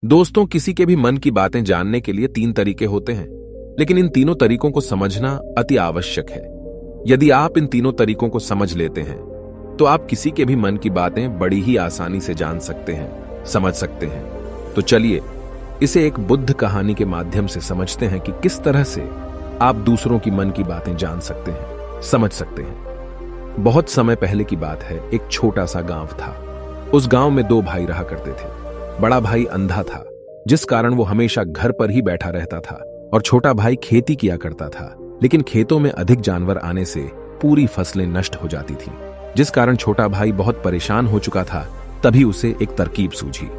दोस्तों, किसी के भी मन की बातें जानने के लिए 3 तरीके होते हैं, लेकिन इन तीनों तरीकों को समझना अति आवश्यक है। यदि आप इन तीनों तरीकों को समझ लेते हैं तो आप किसी के भी मन की बातें बड़ी ही आसानी से जान सकते हैं, समझ सकते हैं। तो चलिए इसे एक बुद्ध कहानी के माध्यम से समझते हैं कि किस तरह से आप दूसरों की मन की बातें जान सकते हैं, समझ सकते हैं। बहुत समय पहले की बात है, एक छोटा सा गांव था। उस गांव में 2 भाई रहा करते थे। बड़ा भाई अंधा था, जिस कारण वो हमेशा घर पर ही बैठा रहता था, और छोटा भाई खेती किया करता था। लेकिन खेतों में अधिक जानवर आने से पूरी फसलें नष्ट हो जाती थीं, जिस कारण छोटा भाई बहुत परेशान हो चुका था। तभी उसे एक तरकीब सूझी।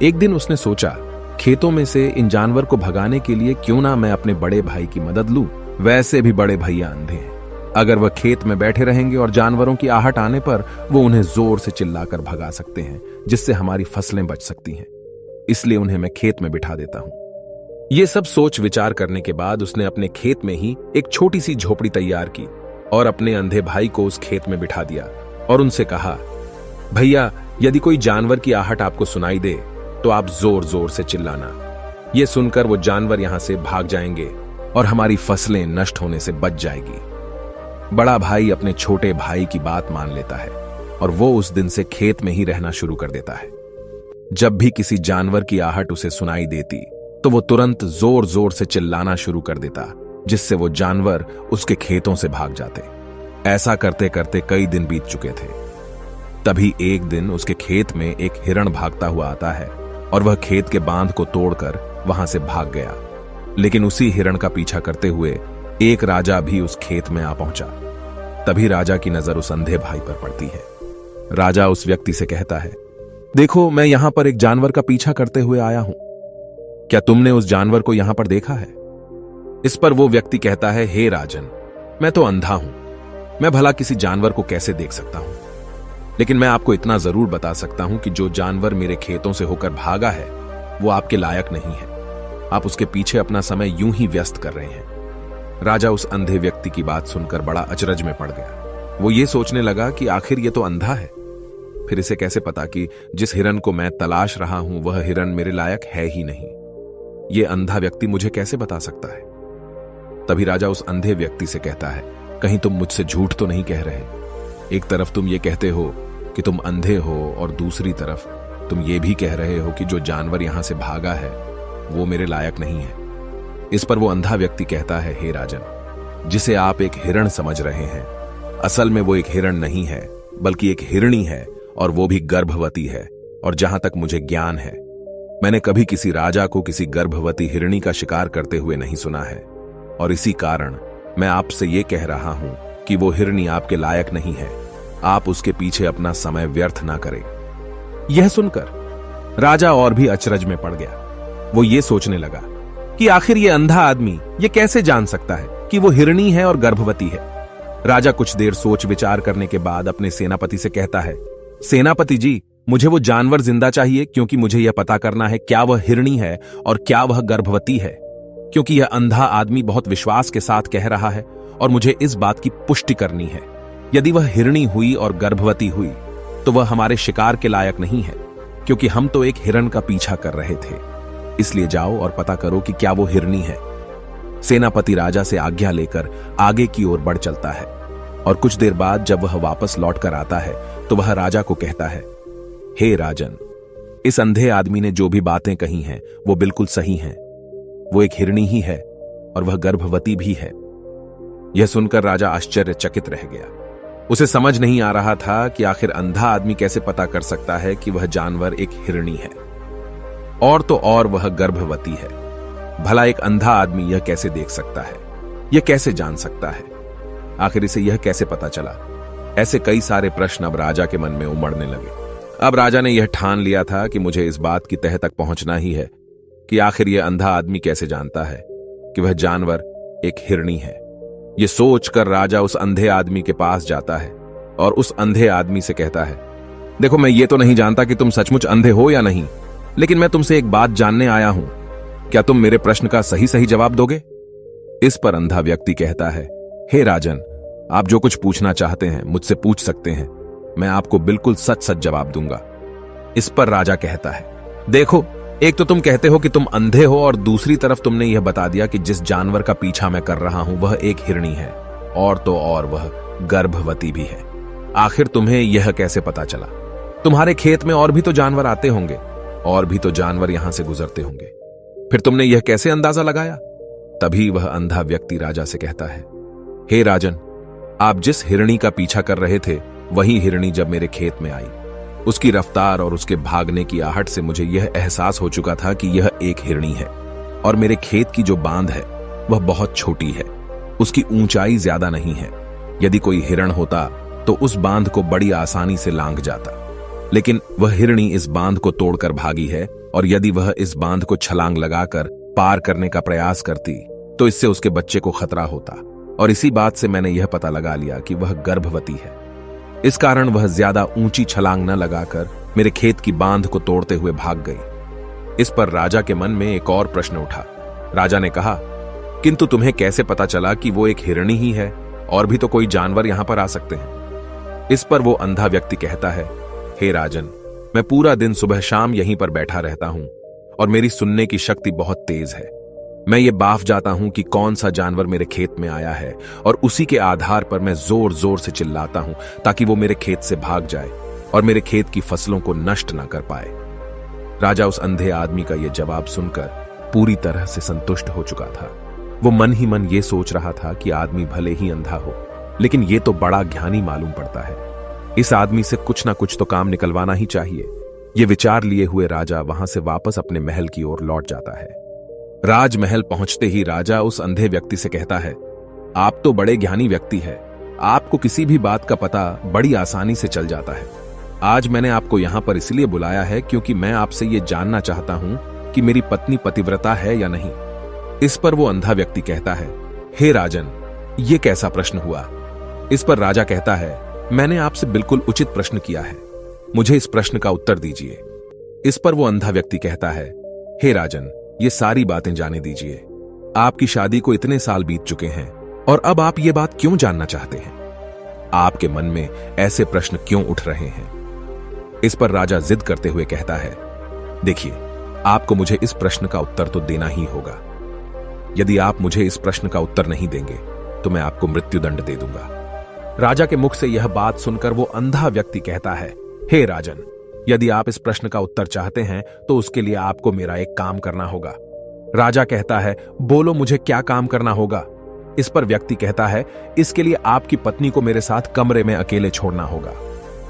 एक दिन उसने सोचा, खेतों में से इन जानवर को भगाने के लिए क्यों ना मैं अपने बड़े भाई की मदद लूं। वैसे भी बड़े भैया अंधे हैं, अगर वह खेत में बैठे रहेंगे और जानवरों की आहट आने पर वो उन्हें जोर से चिल्लाकर भगा सकते हैं, जिससे हमारी फसलें बच सकती हैं। इसलिए उन्हें मैं खेत में बिठा देता हूं। ये सब सोच विचार करने के बाद उसने अपने खेत में ही एक छोटी सी झोपड़ी तैयार की और अपने अंधे भाई को उस खेत में बिठा दिया और उनसे कहा, भैया, यदि कोई जानवर की आहट आपको सुनाई दे तो आप जोर जोर से चिल्लाना। यह सुनकर वो जानवर यहां से भाग जाएंगे और हमारी फसलें नष्ट होने से बच जाएगी। बड़ा भाई अपने छोटे भाई की बात मान लेता है और वो उस दिन से खेत में ही रहना शुरू कर देता है। जब भी किसी जानवर की आहट उसे सुनाई देती तो वो तुरंत जोर जोर से चिल्लाना शुरू कर देता, जिससे वो जानवर उसके खेतों से भाग जाते। ऐसा करते करते कई दिन बीत चुके थे। तभी एक दिन उसके खेत में एक हिरण भागता हुआ आता है और वह खेत के बांध को तोड़कर वहां से भाग गया। लेकिन उसी हिरण का पीछा करते हुए एक राजा भी उस खेत में आ पहुंचा। तभी राजा की नजर उस अंधे भाई पर पड़ती है। राजा उस व्यक्ति से कहता है, देखो, मैं यहां पर एक जानवर का पीछा करते हुए आया हूं। क्या तुमने उस जानवर को यहां पर देखा है? इस पर वो व्यक्ति कहता है, हे राजन, मैं तो अंधा हूं, मैं भला किसी जानवर को कैसे देख सकता हूं। लेकिन मैं आपको इतना जरूर बता सकता हूं कि जो जानवर मेरे खेतों से होकर भागा है वो आपके लायक नहीं है। आप उसके पीछे अपना समय यूं ही व्यस्त कर रहे हैं। राजा उस अंधे व्यक्ति की बात सुनकर बड़ा अचरज में पड़ गया। वो ये सोचने लगा कि आखिर ये तो अंधा है, फिर इसे कैसे पता कि जिस हिरन को मैं तलाश रहा हूं वह हिरन मेरे लायक है ही नहीं। ये अंधा व्यक्ति मुझे कैसे बता सकता है? तभी राजा उस अंधे व्यक्ति से कहता है, कहीं तुम मुझसे झूठ तो नहीं कह रहे? एक तरफ तुम ये कहते हो कि तुम अंधे हो और दूसरी तरफ तुम ये भी कह रहे हो कि जो जानवर यहां से भागा है वो मेरे लायक नहीं है। इस पर वो अंधा व्यक्ति कहता है, हे राजन, जिसे आप एक हिरण समझ रहे हैं, असल में वो एक हिरण नहीं है बल्कि एक हिरणी है, और वो भी गर्भवती है। और जहां तक मुझे ज्ञान है, मैंने कभी किसी राजा को किसी गर्भवती हिरणी का शिकार करते हुए नहीं सुना है। और इसी कारण मैं आपसे ये कह रहा हूं कि वो हिरणी आपके लायक नहीं है। आप उसके पीछे अपना समय व्यर्थ ना करें। यह सुनकर राजा और भी अचरज में पड़ गया। वो ये सोचने लगा कि आखिर ये अंधा आदमी ये कैसे जान सकता है कि वो हिरणी है और गर्भवती है। राजा कुछ देर सोच विचार करने के बाद अपने सेनापति से कहता है, सेनापति जी, मुझे वो जानवर जिंदा चाहिए, क्योंकि मुझे यह पता करना है क्या वह हिरणी है और क्या वह गर्भवती है। क्योंकि यह अंधा आदमी बहुत विश्वास के साथ कह रहा है और मुझे इस बात की पुष्टि करनी है। यदि वह हिरणी हुई और गर्भवती हुई तो वह हमारे शिकार के लायक नहीं है, क्योंकि हम तो एक हिरण का पीछा कर रहे थे। इसलिए जाओ और पता करो कि क्या वो हिरणी है। सेनापति राजा से आज्ञा लेकर आगे की ओर बढ़ चलता है और कुछ देर बाद जब वह वापस लौट कर आता है तो वह राजा को कहता है, हे राजन, इस अंधे आदमी ने जो भी बातें कही हैं वो बिल्कुल सही हैं। वो एक हिरणी ही है और वह गर्भवती भी है। यह सुनकर राजा आश्चर्यचकित रह गया। उसे समझ नहीं आ रहा था कि आखिर अंधा आदमी कैसे पता कर सकता है कि वह जानवर एक हिरणी है, और तो और वह गर्भवती है। भला एक अंधा आदमी यह कैसे देख सकता है, यह कैसे जान सकता है? आखिर इसे यह कैसे पता चला? ऐसे कई सारे प्रश्न अब राजा के मन में उमड़ने लगे। अब राजा ने यह ठान लिया था कि मुझे इस बात की तह तक पहुंचना ही है कि आखिर यह अंधा आदमी कैसे जानता है कि वह जानवर एक हिरणी है। यह सोचकर राजा उस अंधे आदमी के पास जाता है और उस अंधे आदमी से कहता है, देखो, मैं ये तो नहीं जानता कि तुम सचमुच अंधे हो या नहीं, लेकिन मैं तुमसे एक बात जानने आया हूं। क्या तुम मेरे प्रश्न का सही सही जवाब दोगे? इस पर अंधा व्यक्ति कहता है, हे राजन, आप जो कुछ पूछना चाहते हैं मुझसे पूछ सकते हैं, मैं आपको बिल्कुल सच सच जवाब दूंगा। इस पर राजा कहता है, देखो, एक तो तुम कहते हो कि तुम अंधे हो और दूसरी तरफ तुमने यह बता दिया कि जिस जानवर का पीछा मैं कर रहा हूं वह एक हिरणी है, और तो और वह गर्भवती भी है। आखिर तुम्हें यह कैसे पता चला? तुम्हारे खेत में और भी तो जानवर आते होंगे, और भी तो जानवर यहां से गुजरते होंगे, फिर तुमने यह कैसे अंदाजा लगाया? तभी वह अंधा व्यक्ति राजा से कहता है, हे राजन, आप जिस हिरणी का पीछा कर रहे थे वही हिरणी जब मेरे खेत में आई, उसकी रफ्तार और उसके भागने की आहट से मुझे यह एहसास हो चुका था कि यह एक हिरणी है, और मेरे खेत की जो बांध है वह बहुत छोटी है, उसकी ऊंचाई ज्यादा नहीं है। यदि कोई हिरण होता तो उस बांध को बड़ी आसानी से लांघ जाता, लेकिन वह हिरणी इस बांध को तोड़कर भागी है, और यदि वह इस बांध को छलांग लगाकर पार करने का प्रयास करती तो इससे उसके बच्चे को खतरा होता, और इसी बात से मैंने यह पता लगा लिया कि वह गर्भवती है। इस कारण वह ज्यादा ऊंची छलांग न लगाकर मेरे खेत की बांध को तोड़ते हुए भाग गई। इस पर राजा के मन में एक और प्रश्न उठा। राजा ने कहा, किंतु तुम्हें कैसे पता चला कि वो एक हिरणी ही है, और भी तो कोई जानवर यहां पर आ सकते हैं? इस पर वो अंधा व्यक्ति कहता है, हे राजन, मैं पूरा दिन सुबह शाम यहीं पर बैठा रहता हूं, और मेरी सुनने की शक्ति बहुत तेज है। मैं ये बाफ जाता हूं कि कौन सा जानवर मेरे खेत में आया है, और उसी के आधार पर मैं जोर जोर से चिल्लाता हूं ताकि वो मेरे खेत से भाग जाए और मेरे खेत की फसलों को नष्ट न कर पाए। राजा उस अंधे आदमी का यह जवाब सुनकर पूरी तरह से संतुष्ट हो चुका था। वो मन ही मन ये सोच रहा था कि आदमी भले ही अंधा हो, लेकिन ये तो बड़ा ज्ञानी मालूम पड़ता है। इस आदमी से कुछ ना कुछ तो काम निकलवाना ही चाहिए। ये विचार लिए हुए राजा वहां से वापस अपने महल की ओर लौट जाता है। राजमहल पहुंचते ही राजा उस अंधे व्यक्ति से कहता है, आप तो बड़े ज्ञानी व्यक्ति है, आपको किसी भी बात का पता बड़ी आसानी से चल जाता है। आज मैंने आपको यहां पर इसलिए बुलाया है क्योंकि मैं आपसे ये जानना चाहता हूं कि मेरी पत्नी पतिव्रता है या नहीं। इस पर वो अंधा व्यक्ति कहता है, हे राजन, ये कैसा प्रश्न हुआ? इस पर राजा कहता है, मैंने आपसे बिल्कुल उचित प्रश्न किया है, मुझे इस प्रश्न का उत्तर दीजिए। इस पर वो अंधा व्यक्ति कहता है, हे राजन, ये सारी बातें जाने दीजिए। आपकी शादी को इतने साल बीत चुके हैं, और अब आप ये बात क्यों जानना चाहते हैं? आपके मन में ऐसे प्रश्न क्यों उठ रहे हैं? इस पर राजा जिद करते हुए कहता है, देखिए, आपको मुझे इस प्रश्न का उत्तर तो देना ही होगा। यदि आप मुझे इस प्रश्न का उत्तर नहीं देंगे तो मैं आपको मृत्युदंड दे दूंगा। राजा के मुख से यह बात सुनकर वो अंधा व्यक्ति कहता है, हे राजन, यदि आप इस प्रश्न का उत्तर चाहते हैं तो उसके लिए आपको मेरा एक काम करना होगा। राजा कहता है, बोलो, मुझे क्या काम करना होगा? इस पर व्यक्ति कहता है, इसके लिए आपकी पत्नी को मेरे साथ कमरे में अकेले छोड़ना होगा।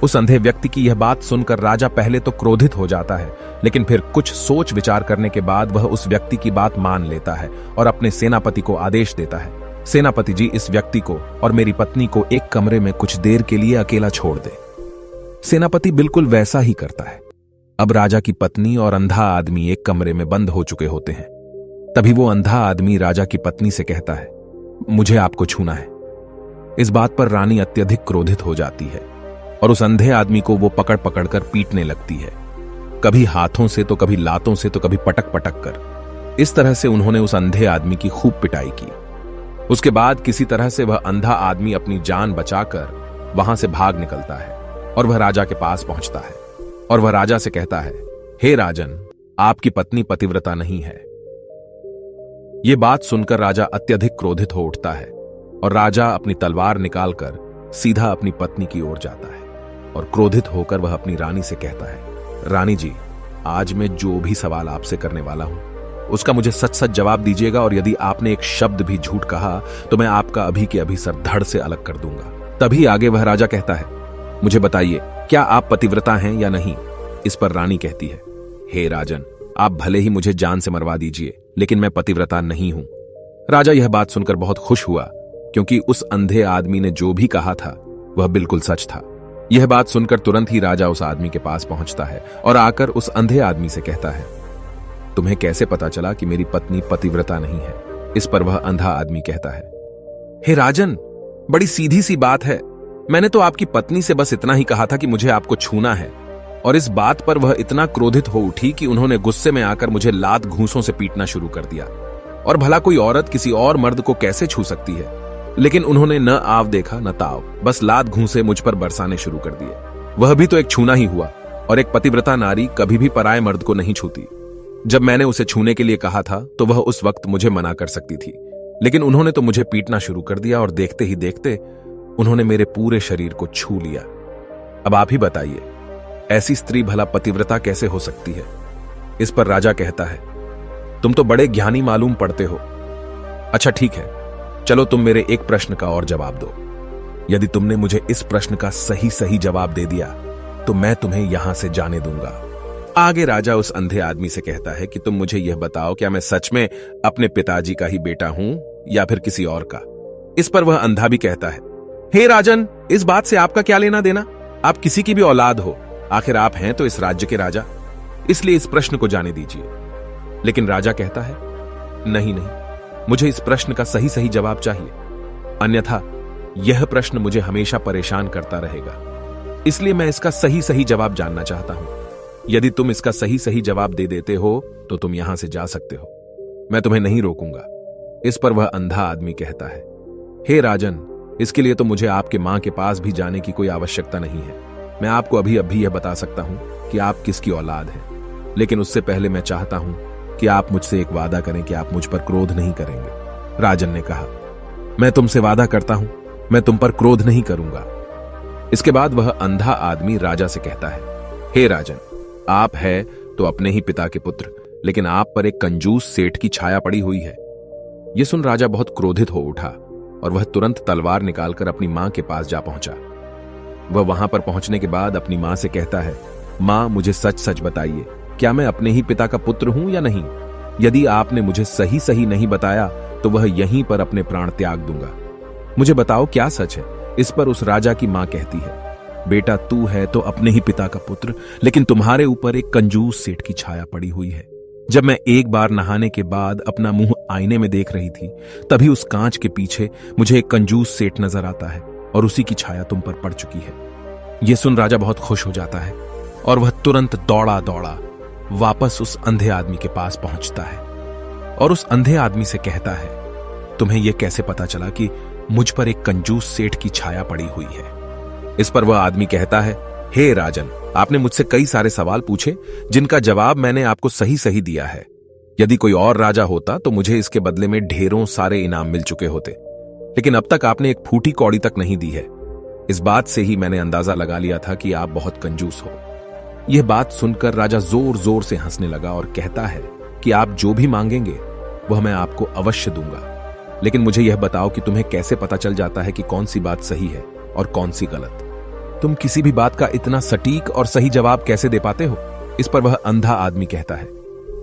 उस अंधे व्यक्ति की यह बात सुनकर राजा पहले तो क्रोधित हो जाता है, लेकिन फिर कुछ सोच विचार करने के बाद वह उस व्यक्ति की बात मान लेता है और अपने सेनापति को आदेश देता है, सेनापति जी, इस व्यक्ति को और मेरी पत्नी को एक कमरे में कुछ देर के लिए अकेला छोड़ दे। सेनापति बिल्कुल वैसा ही करता है। अब राजा की पत्नी और अंधा आदमी एक कमरे में बंद हो चुके होते हैं। तभी वो अंधा आदमी राजा की पत्नी से कहता है, मुझे आपको छूना है। इस बात पर रानी अत्यधिक क्रोधित हो जाती है और उस अंधे आदमी को वो पकड़ पकड़ कर पीटने लगती है, कभी हाथों से तो कभी लातों से तो कभी पटक पटक कर। इस तरह से उन्होंने उस अंधे आदमी की खूब पिटाई की। उसके बाद किसी तरह से वह अंधा आदमी अपनी जान बचाकर वहां से भाग निकलता है और वह राजा के पास पहुंचता है और वह राजा से कहता है, हे राजन, आपकी पत्नी पतिव्रता नहीं है। यह बात सुनकर राजा अत्यधिक क्रोधित हो उठता है और राजा अपनी तलवार निकालकर सीधा अपनी पत्नी की ओर जाता है और क्रोधित होकर वह अपनी रानी से कहता है, रानी जी, आज मैं जो भी सवाल आपसे करने वाला हूं उसका मुझे सच सच जवाब दीजिएगा, और यदि आपने एक शब्द भी झूठ कहा तो मैं आपका अभी के अभी सर धड़ से अलग कर दूंगा। तभी आगे वह राजा कहता है, मुझे बताइए, क्या आप पतिव्रता हैं या नहीं? इस पर रानी कहती है, हे राजन, आप भले ही मुझे जान से मरवा दीजिए, लेकिन मैं पतिव्रता नहीं हूं। राजा यह बात सुनकर बहुत खुश हुआ, क्योंकि उस अंधे आदमी ने जो भी कहा था वह बिल्कुल सच था। यह बात सुनकर तुरंत ही राजा उस आदमी के पास पहुंचता है और आकर उस अंधे आदमी से कहता है, तुम्हें कैसे पता चला कि मेरी पत्नी पतिव्रता नहीं है? इस पर वह अंधा आदमी कहता है, हे राजन, बड़ी सीधी सी बात है, मैंने तो आपकी पत्नी से बस इतना ही कहा था कि मुझे आपको छूना है, और इस बात पर वह इतना क्रोधित हो उठी कि उन्होंने गुस्से में आकर मुझे लात घूंसों से पीटना शुरू कर दिया। और भला कोई औरत किसी और मर्द को कैसे छू सकती है? लेकिन उन्होंने न आव देखा न ताव, बस लात घूंसे मुझ पर बरसाने शुरू कर दिए। वह भी तो एक छूना ही हुआ, और एक पतिव्रता नारी कभी भी पराये मर्द को नहीं छूती। जब मैंने उसे छूने के लिए कहा था तो वह उस वक्त मुझे मना कर सकती थी, लेकिन उन्होंने तो मुझे पीटना शुरू कर दिया और देखते ही देखते उन्होंने मेरे पूरे शरीर को छू लिया। अब आप ही बताइए, ऐसी स्त्री भला पतिव्रता कैसे हो सकती है? इस पर राजा कहता है, तुम तो बड़े ज्ञानी मालूम पड़ते हो। अच्छा ठीक है, चलो तुम मेरे एक प्रश्न का और जवाब दो। यदि तुमने मुझे इस प्रश्न का सही सही जवाब दे दिया तो मैं तुम्हें यहां से जाने दूंगा। आगे राजा उस अंधे आदमी से कहता है कि तुम मुझे यह बताओ, क्या मैं सच में अपने पिताजी का ही बेटा हूं या फिर किसी और का? इस पर वह अंधा भी कहता है, हे राजन, इस बात से आपका क्या लेना देना? आप किसी की भी औलाद हो, आखिर आप हैं तो इस राज्य के राजा, इसलिए इस प्रश्न को जाने दीजिए। लेकिन राजा कहता है, नहीं नहीं, मुझे इस प्रश्न का सही सही जवाब चाहिए, अन्यथा यह प्रश्न मुझे हमेशा परेशान करता रहेगा। इसलिए मैं इसका सही सही जवाब जानना चाहता हूं। यदि तुम इसका सही सही जवाब दे देते हो तो तुम यहां से जा सकते हो, मैं तुम्हें नहीं रोकूंगा। इस पर वह अंधा आदमी कहता है, हे राजन, इसके लिए तो मुझे आपके मां के पास भी जाने की कोई आवश्यकता नहीं है। मैं आपको अभी अभी यह बता सकता हूं कि आप किसकी औलाद हैं, लेकिन उससे पहले मैं चाहता हूं कि आप मुझसे एक वादा करें कि आप मुझ पर क्रोध नहीं करेंगे। राजन ने कहा, मैं तुमसे वादा करता हूं, मैं तुम पर क्रोध नहीं करूंगा। इसके बाद वह अंधा आदमी राजा से कहता है, हे राजन, आप है तो अपने ही पिता के पुत्र, लेकिन आप पर एक कंजूस सेठ की छाया पड़ी हुई है। यह सुन राजा बहुत क्रोधित हो उठा और वह तुरंत तलवार निकालकर अपनी मां के पास जा पहुंचा। वह वहां पर पहुंचने के बाद अपनी मां से कहता है, मां, मुझे सच सच बताइए, क्या मैं अपने ही पिता का पुत्र हूं या नहीं? यदि आपने मुझे सही सही नहीं बताया तो वह यहीं पर अपने प्राण त्याग दूंगा। मुझे बताओ क्या सच है? इस पर उस राजा की मां कहती है, बेटा, तू है तो अपने ही पिता का पुत्र, लेकिन तुम्हारे ऊपर एक कंजूस सेठ की छाया पड़ी हुई है। जब मैं एक बार नहाने के बाद अपना मुंह आईने में देख रही थी, तभी उस कांच के पीछे मुझे एक कंजूस सेठ नजर आता है और उसी की छाया तुम पर पड़ चुकी है। यह सुन राजा बहुत खुश हो जाता है और वह तुरंत दौड़ा दौड़ा वापस उस अंधे आदमी के पास पहुंचता है और उस अंधे आदमी से कहता है, तुम्हें यह कैसे पता चला कि मुझ पर एक कंजूस सेठ की छाया पड़ी हुई है? इस पर वह आदमी कहता है, हे राजन, आपने मुझसे कई सारे सवाल पूछे जिनका जवाब मैंने आपको सही सही दिया है। यदि कोई और राजा होता तो मुझे इसके बदले में ढेरों सारे इनाम मिल चुके होते, लेकिन अब तक आपने एक फूटी कौड़ी तक नहीं दी है। इस बात से ही मैंने अंदाजा लगा लिया था कि आप बहुत कंजूस हो। यह बात सुनकर राजा जोर जोर से हंसने लगा और कहता है कि आप जो भी मांगेंगे वह मैं आपको अवश्य दूंगा, लेकिन मुझे यह बताओ कि तुम्हें कैसे पता चल जाता है कि कौन सी बात सही है और कौन सी गलत? तुम किसी भी बात का इतना सटीक और सही जवाब कैसे दे पाते हो? इस पर वह अंधा आदमी कहता है,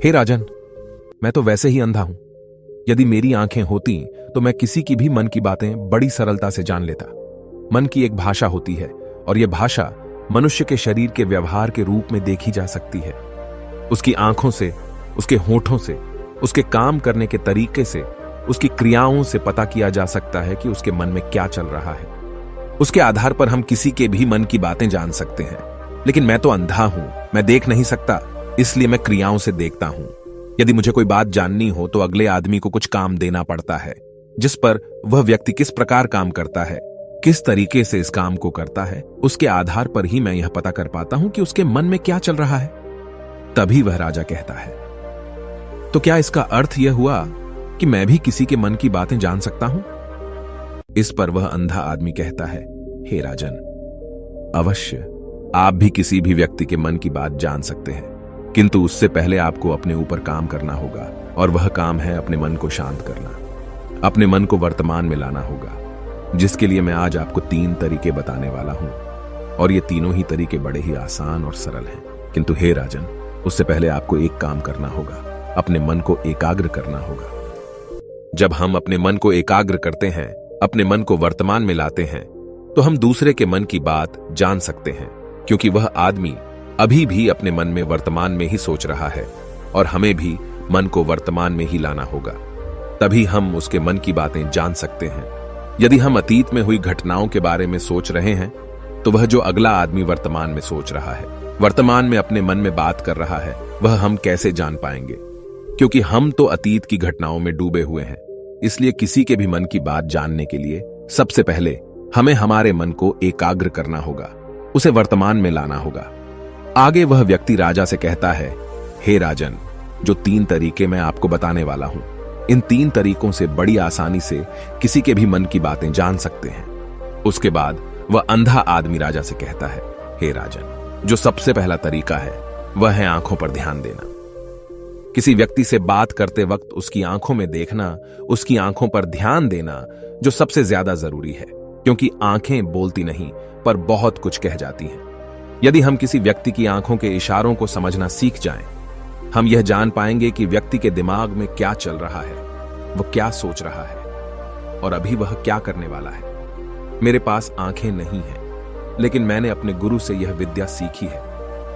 हे राजन, मैं तो वैसे ही अंधा हूं। यदि मेरी आंखें होती तो मैं किसी की भी मन की बातें बड़ी सरलता से जान लेता। मन की एक भाषा होती है और यह भाषा मनुष्य के शरीर के व्यवहार के रूप में देखी जा सकती है। उसकी आंखों से, उसके होठों से, उसके काम करने के तरीके से, उसकी क्रियाओं से पता किया जा सकता है कि उसके मन में क्या चल रहा है। उसके आधार पर हम किसी के भी मन की बातें जान सकते हैं, लेकिन मैं तो अंधा हूं, मैं देख नहीं सकता, इसलिए मैं क्रियाओं से देखता हूं। यदि मुझे कोई बात जाननी हो तो अगले आदमी को कुछ काम देना पड़ता है, जिस पर वह व्यक्ति किस प्रकार काम करता है, किस तरीके से इस काम को करता है, उसके आधार पर ही मैं यह पता कर पाता हूं कि उसके मन में क्या चल रहा है। तभी वह राजा कहता है, तो क्या इसका अर्थ यह हुआ कि मैं भी किसी के मन की बातें जान सकता हूं? इस पर वह अंधा आदमी कहता है, हे राजन, अवश्य आप भी किसी भी व्यक्ति के मन की बात जान सकते हैं, किंतु उससे पहले आपको अपने ऊपर काम करना होगा, और वह काम है अपने मन को शांत करना, अपने मन को वर्तमान में लाना होगा, जिसके लिए मैं आज आपको 3 तरीके बताने वाला हूं। और ये तीनों ही तरीके बड़े ही आसान और सरल हैं, किंतु हे राजन, उससे पहले आपको एक काम करना होगा, अपने मन को एकाग्र करना होगा। जब हम अपने मन को एकाग्र करते हैं, अपने मन को वर्तमान में लाते हैं, तो हम दूसरे के मन की बात जान सकते हैं, क्योंकि वह आदमी अभी भी अपने मन में वर्तमान में ही सोच रहा है, और हमें भी मन को वर्तमान में ही लाना होगा, तभी हम उसके मन की बातें जान सकते हैं। यदि हम अतीत में हुई घटनाओं के बारे में सोच रहे हैं, तो वह जो अगला आदमी वर्तमान में सोच रहा है, वर्तमान में अपने मन में बात कर रहा है, वह हम कैसे जान पाएंगे? क्योंकि हम तो अतीत की घटनाओं में डूबे हुए हैं। इसलिए किसी के भी मन की बात जानने के लिए सबसे पहले हमें हमारे मन को एकाग्र करना होगा, उसे वर्तमान में लाना होगा। आगे वह व्यक्ति राजा से कहता है, हे राजन, जो 3 तरीके मैं आपको बताने वाला हूं, इन 3 तरीकों से बड़ी आसानी से किसी के भी मन की बातें जान सकते हैं। उसके बाद वह अंधा आदमी राजा से कहता है, हे राजन, जो सबसे पहला तरीका है वह है आंखों पर ध्यान देना। किसी व्यक्ति से बात करते वक्त उसकी आंखों में देखना, उसकी आंखों पर ध्यान देना जो सबसे ज्यादा जरूरी है, क्योंकि आंखें बोलती नहीं पर बहुत कुछ कह जाती हैं। यदि हम किसी व्यक्ति की आंखों के इशारों को समझना सीख जाएं, हम यह जान पाएंगे कि व्यक्ति के दिमाग में क्या चल रहा है, वह क्या सोच रहा है और अभी वह क्या करने वाला है। मेरे पास आंखें नहीं हैं, लेकिन मैंने अपने गुरु से यह विद्या सीखी है,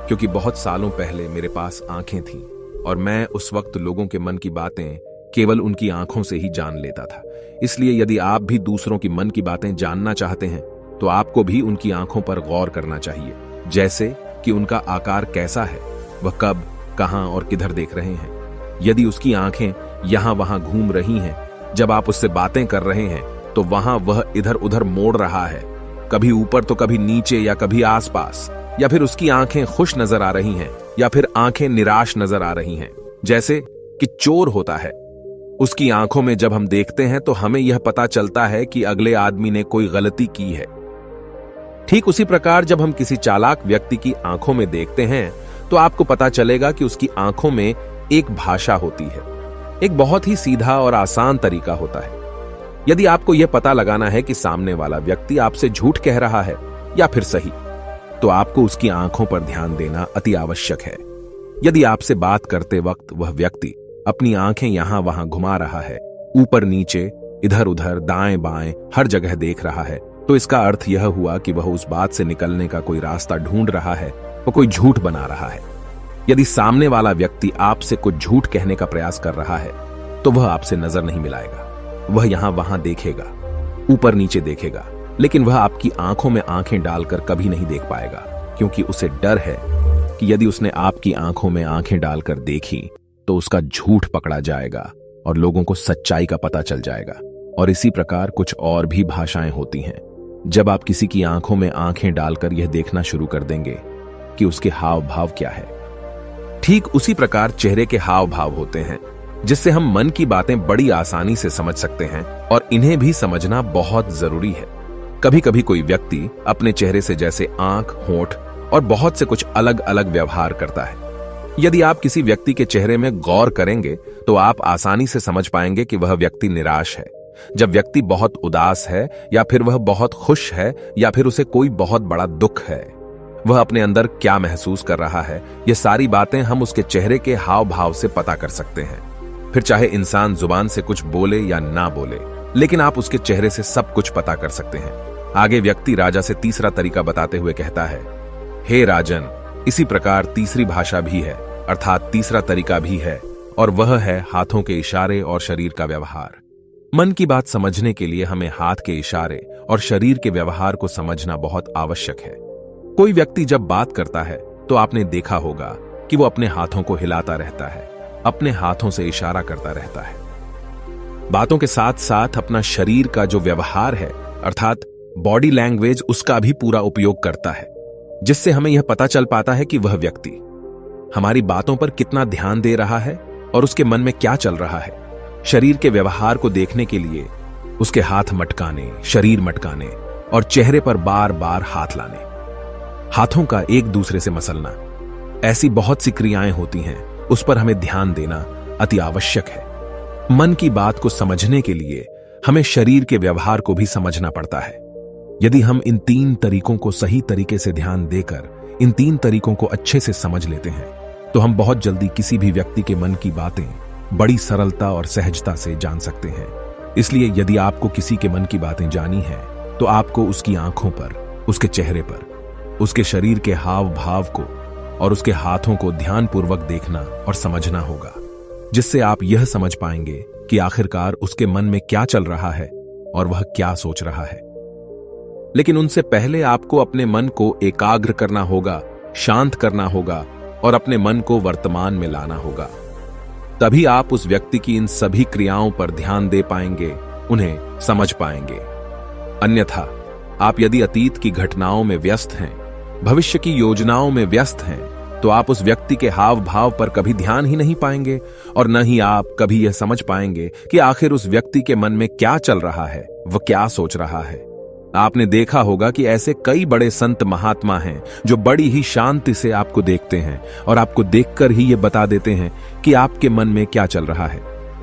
क्योंकि बहुत सालों पहले मेरे पास आंखें थीं और मैं उस वक्त लोगों के मन की बातें केवल उनकी आंखों से ही जान लेता था। इसलिए यदि आप भी दूसरों की मन की बातें जानना चाहते हैं तो आपको भी उनकी आंखों पर गौर करना चाहिए, जैसे कि उनका आकार कैसा है, वह कब, कहां और किधर देख रहे हैं। यदि उसकी आंखें यहां वहां घूम रही हैं, जब आप उससे बातें कर रहे हैं तो वहां वह इधर उधर मोड़ रहा है, कभी ऊपर तो कभी नीचे या कभी आसपास, या फिर उसकी आंखें खुश नजर आ रही हैं या फिर आंखें निराश नजर आ रही हैं, जैसे कि चोर होता है। उसकी आंखों में जब हम देखते हैं तो हमें यह पता चलता है कि अगले आदमी ने कोई गलती की है। ठीक उसी प्रकार जब हम किसी चालाक व्यक्ति की आंखों में देखते हैं तो आपको पता चलेगा कि उसकी आंखों में एक भाषा होती है। एक बहुत ही सीधा और आसान तरीका होता है। यदि आपको यह पता लगाना है कि सामने वाला व्यक्ति आपसे झूठ कह रहा है या फिर सही, तो आपको उसकी आंखों पर ध्यान देना अति आवश्यक है। यदि आपसे बात करते वक्त वह व्यक्ति अपनी आंखें यहां वहां घुमा रहा है, ऊपर नीचे, इधर उधर, दाएं बाएं, हर जगह देख रहा है, तो इसका अर्थ यह हुआ कि वह उस बात से निकलने का कोई रास्ता ढूंढ रहा है, वह कोई झूठ बना रहा है। यदि सामने वाला व्यक्ति आपसे कुछ झूठ कहने का प्रयास कर रहा है तो वह आपसे नजर नहीं मिलाएगा। वह यहां वहां देखेगा, ऊपर नीचे देखेगा, लेकिन वह आपकी आंखों में आंखें डालकर कभी नहीं देख पाएगा, क्योंकि उसे डर है कि यदि उसने आपकी आंखों में आंखें डालकर देखी तो उसका झूठ पकड़ा जाएगा और लोगों को सच्चाई का पता चल जाएगा। और इसी प्रकार कुछ और भी भाषाएं होती हैं। जब आप किसी की आंखों में आंखें डालकर यह देखना शुरू कर देंगे कि उसके हाव भाव क्या है, ठीक उसी प्रकार चेहरे के हाव भाव होते हैं, जिससे हम मन की बातें बड़ी आसानी से समझ सकते हैं और इन्हें भी समझना बहुत जरूरी है। कभी कभी कोई व्यक्ति अपने चेहरे से जैसे आंख, होंठ और बहुत से कुछ अलग अलग व्यवहार करता है। यदि आप किसी व्यक्ति के चेहरे में गौर करेंगे तो आप आसानी से समझ पाएंगे कि वह व्यक्ति निराश है, जब व्यक्ति बहुत उदास है, या फिर वह बहुत खुश है, या फिर उसे कोई बहुत बड़ा दुख है। वह अपने अंदर क्या महसूस कर रहा है, ये सारी बातें हम उसके चेहरे के हाव भाव से पता कर सकते हैं। फिर चाहे इंसान जुबान से कुछ बोले या ना बोले, लेकिन आप उसके चेहरे से सब कुछ पता कर सकते हैं। आगे व्यक्ति राजा से तीसरा तरीका बताते हुए कहता है, हे राजन, इसी प्रकार तीसरी भाषा भी है, अर्थात तीसरा तरीका भी है, और वह है हाथों के इशारे और शरीर का व्यवहार। मन की बात समझने के लिए हमें हाथ के इशारे और शरीर के व्यवहार को समझना बहुत आवश्यक है। कोई व्यक्ति जब बात करता है तो आपने देखा होगा कि वो अपने हाथों को हिलाता रहता है, अपने हाथों से इशारा करता रहता है। बातों के साथ साथ अपना शरीर का जो व्यवहार है, अर्थात बॉडी लैंग्वेज, उसका भी पूरा उपयोग करता है, जिससे हमें यह पता चल पाता है कि वह व्यक्ति हमारी बातों पर कितना ध्यान दे रहा है और उसके मन में क्या चल रहा है। शरीर के व्यवहार को देखने के लिए उसके हाथ मटकाने, शरीर मटकाने और चेहरे पर बार बार हाथ लाने, हाथों का एक दूसरे से मसलना, ऐसी बहुत सी क्रियाएं होती हैं, उस पर हमें ध्यान देना अति आवश्यक है। मन की बात को समझने के लिए हमें शरीर के व्यवहार को भी समझना पड़ता है। यदि हम इन 3 तरीकों को सही तरीके से ध्यान देकर इन 3 तरीकों को अच्छे से समझ लेते हैं तो हम बहुत जल्दी किसी भी व्यक्ति के मन की बातें बड़ी सरलता और सहजता से जान सकते हैं। इसलिए यदि आपको किसी के मन की बातें जानी है तो आपको उसकी आंखों पर, उसके चेहरे पर, उसके शरीर के हाव भाव को और उसके हाथों को ध्यानपूर्वक देखना और समझना होगा, जिससे आप यह समझ पाएंगे कि आखिरकार उसके मन में क्या चल रहा है और वह क्या सोच रहा है। लेकिन उनसे पहले आपको अपने मन को एकाग्र करना होगा, शांत करना होगा और अपने मन को वर्तमान में लाना होगा। तभी आप उस व्यक्ति की इन सभी क्रियाओं पर ध्यान दे पाएंगे, उन्हें समझ पाएंगे। अन्यथा आप यदि अतीत की घटनाओं में व्यस्त हैं, भविष्य की योजनाओं में व्यस्त हैं तो आप उस व्यक्ति के हाव भाव पर कभी ध्यान ही नहीं पाएंगे और न ही आप कभी यह समझ पाएंगे कि आखिर उस व्यक्ति के मन में क्या चल रहा है, वह क्या सोच रहा है। आपने देखा होगा कि ऐसे कई बड़े संत महात्मा हैं जो बड़ी ही शांति से आपको देखते हैं और आपको देखकर ही ये बता देते हैं कि आपके मन में क्या चल रहा है,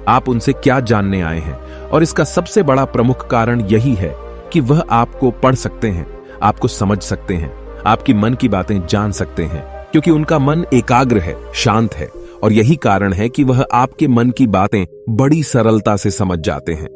आप उनसे क्या जानने आए हैं। और इसका सबसे बड़ा प्रमुख कारण यही है कि वह आपको पढ़ सकते हैं, आपको समझ सकते हैं, आपकी मन की बातें जान सकते हैं, क्योंकि उनका मन एकाग्र है, शांत है। और यही कारण है कि वह आपके मन की बातें बड़ी सरलता से समझ जाते हैं।